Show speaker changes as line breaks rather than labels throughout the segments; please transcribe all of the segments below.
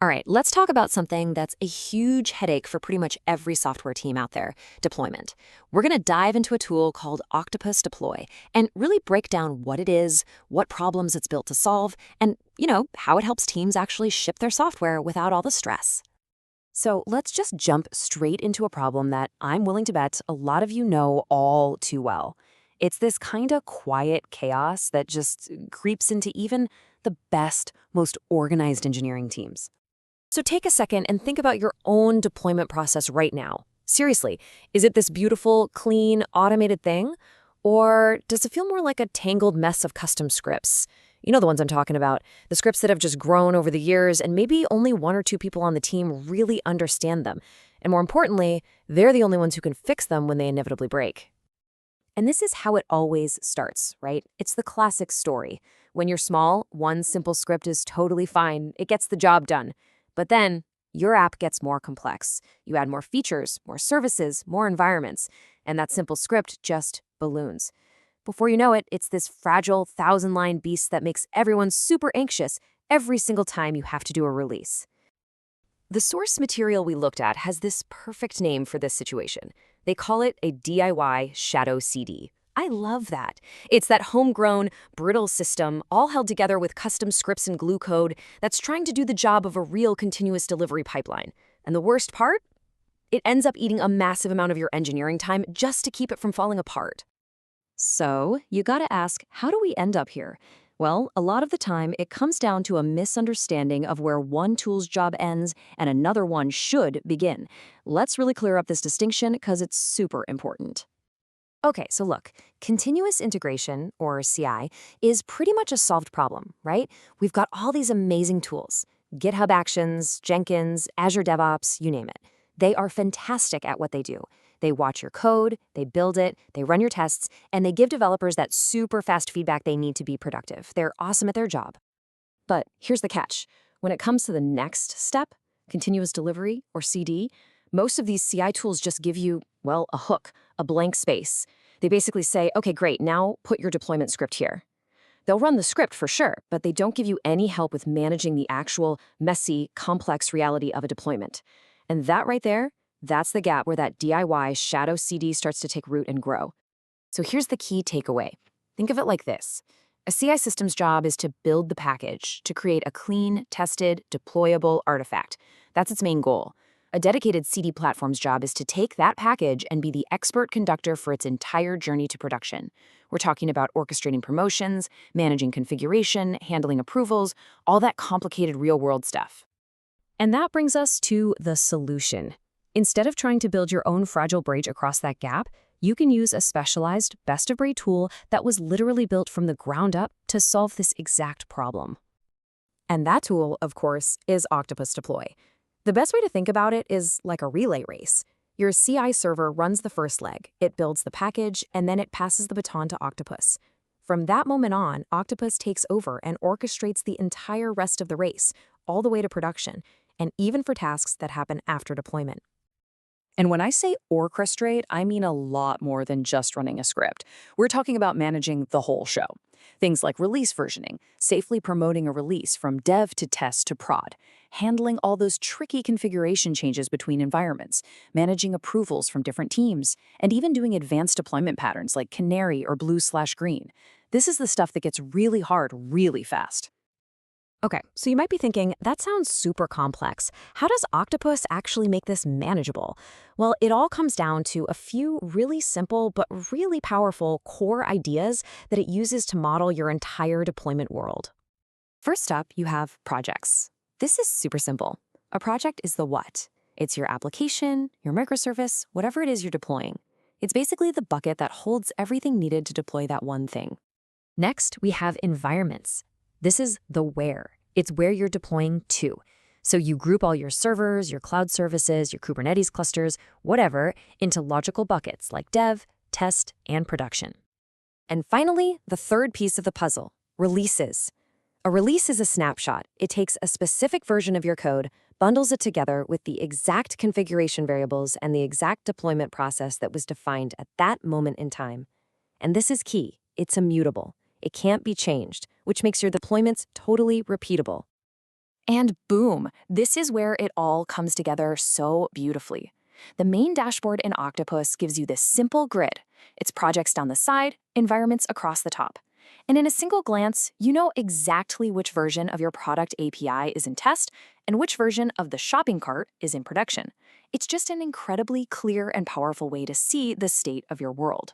All right, let's talk about something that's a huge headache for pretty much every software team out there: deployment. We're going to dive into a tool called Octopus Deploy and really break down what it is, what problems it's built to solve, and, how it helps teams actually ship their software without all the stress. So let's just jump straight into a problem that I'm willing to bet a lot of you know all too well. It's this kind of quiet chaos that just creeps into even the best, most organized engineering teams. So take a second and think about your own deployment process right now. Seriously, is it this beautiful, clean, automated thing? Or does it feel more like a tangled mess of custom scripts? You know the ones I'm talking about, the scripts that have just grown over the years and maybe only one or two people on the team really understand them. And more importantly, they're the only ones who can fix them when they inevitably break. And this is how it always starts, right? It's the classic story. When you're small, one simple script is totally fine. It gets the job done. But then your app gets more complex. You add more features, more services, more environments, and that simple script just balloons. Before you know it, it's this fragile 1,000-line beast that makes everyone super anxious every single time you have to do a release. The source material we looked at has this perfect name for this situation. They call it a DIY shadow CD. I love that. It's that homegrown, brittle system, all held together with custom scripts and glue code, that's trying to do the job of a real continuous delivery pipeline. And the worst part? It ends up eating a massive amount of your engineering time just to keep it from falling apart. So, you gotta ask, how do we end up here? Well, a lot of the time, it comes down to a misunderstanding of where one tool's job ends and another one should begin. Let's really clear up this distinction because it's super important. Okay, so look, continuous integration, or CI, is pretty much a solved problem, right? We've got all these amazing tools: GitHub Actions, Jenkins, Azure DevOps, you name it. They are fantastic at what they do. They watch your code, they build it, they run your tests, and they give developers that super fast feedback they need to be productive. They're awesome at their job. But here's the catch. When it comes to the next step, continuous delivery, or CD, most of these CI tools just give you, well, a hook, a blank space. They basically say, okay, great, now put your deployment script here. They'll run the script for sure, but they don't give you any help with managing the actual messy, complex reality of a deployment. And that right there, that's the gap where that DIY shadow CD starts to take root and grow. So here's the key takeaway. Think of it like this. A CI system's job is to build the package, to create a clean, tested, deployable artifact. That's its main goal. A dedicated CD platform's job is to take that package and be the expert conductor for its entire journey to production. We're talking about orchestrating promotions, managing configuration, handling approvals, all that complicated real-world stuff. And that brings us to the solution. Instead of trying to build your own fragile bridge across that gap, you can use a specialized, best-of-breed tool that was literally built from the ground up to solve this exact problem. And that tool, of course, is Octopus Deploy. The best way to think about it is like a relay race. Your CI server runs the first leg, it builds the package, and then it passes the baton to Octopus. From that moment on, Octopus takes over and orchestrates the entire rest of the race, all the way to production, and even for tasks that happen after deployment. And when I say orchestrate, I mean a lot more than just running a script. We're talking about managing the whole show. Things like release versioning, safely promoting a release from dev to test to prod, handling all those tricky configuration changes between environments, managing approvals from different teams, and even doing advanced deployment patterns like canary or blue/green. This is the stuff that gets really hard really fast. Okay, so you might be thinking, that sounds super complex. How does Octopus actually make this manageable? Well, it all comes down to a few really simple but really powerful core ideas that it uses to model your entire deployment world. First up, you have projects. This is super simple. A project is the what. It's your application, your microservice, whatever it is you're deploying. It's basically the bucket that holds everything needed to deploy that one thing. Next, we have environments. This is the where. It's where you're deploying to. So you group all your servers, your cloud services, your Kubernetes clusters, whatever, into logical buckets like dev, test, and production. And finally, the third piece of the puzzle, releases. A release is a snapshot. It takes a specific version of your code, bundles it together with the exact configuration variables and the exact deployment process that was defined at that moment in time. And this is key. It's immutable. It can't be changed, which makes your deployments totally repeatable.
And boom, this is where it all comes together so beautifully. The main dashboard in Octopus gives you this simple grid. It's projects down the side, environments across the top. And in a single glance, you know exactly which version of your product API is in test and which version of the shopping cart is in production. It's just an incredibly clear and powerful way to see the state of your world.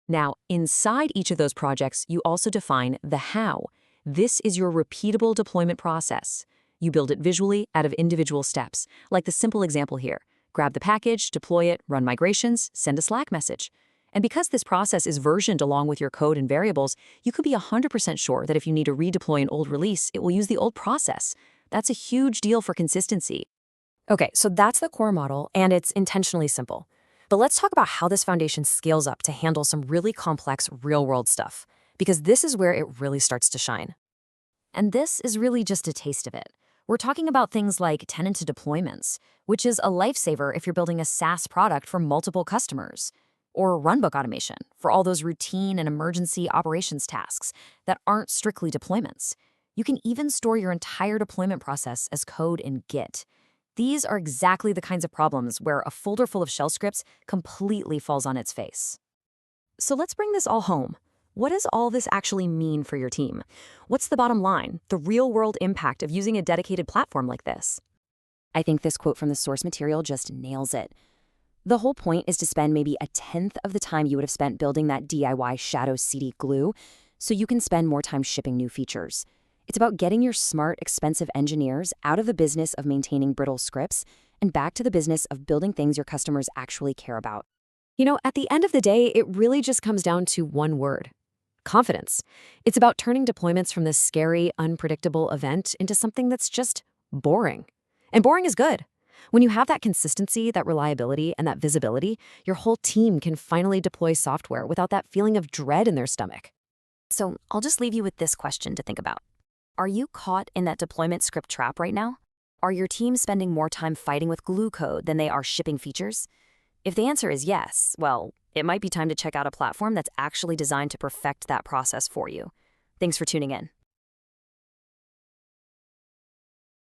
Now, inside each of those projects, you also define the how. This is your repeatable deployment process. You build it visually out of individual steps, like the simple example here. Grab the package, deploy it, run migrations, send a Slack message. And because this process is versioned along with your code and variables, you could be 100% sure that if you need to redeploy an old release, it will use the old process. That's a huge deal for consistency.
Okay, so that's the core model, and it's intentionally simple. But let's talk about how this foundation scales up to handle some really complex real-world stuff, because this is where it really starts to shine. And this is really just a taste of it. We're talking about things like tenanted deployments, which is a lifesaver if you're building a SaaS product for multiple customers, or runbook automation for all those routine and emergency operations tasks that aren't strictly deployments. You can even store your entire deployment process as code in Git. These are exactly the kinds of problems where a folder full of shell scripts completely falls on its face. So let's bring this all home. What does all this actually mean for your team? What's the bottom line, the real-world impact of using a dedicated platform like this?
I think this quote from the source material just nails it. The whole point is to spend maybe a tenth of the time you would have spent building that DIY Shadow CD glue, so you can spend more time shipping new features. It's about getting your smart, expensive engineers out of the business of maintaining brittle scripts and back to the business of building things your customers actually care about.
You know, at the end of the day, it really just comes down to one word: confidence. It's about turning deployments from this scary, unpredictable event into something that's just boring. And boring is good. When you have that consistency, that reliability, and that visibility, your whole team can finally deploy software without that feeling of dread in their stomach. So I'll just leave you with this question to think about. Are you caught in that deployment script trap right now? Are your team spending more time fighting with glue code than they are shipping features? If the answer is yes, well, it might be time to check out a platform that's actually designed to perfect that process for you. Thanks for tuning in.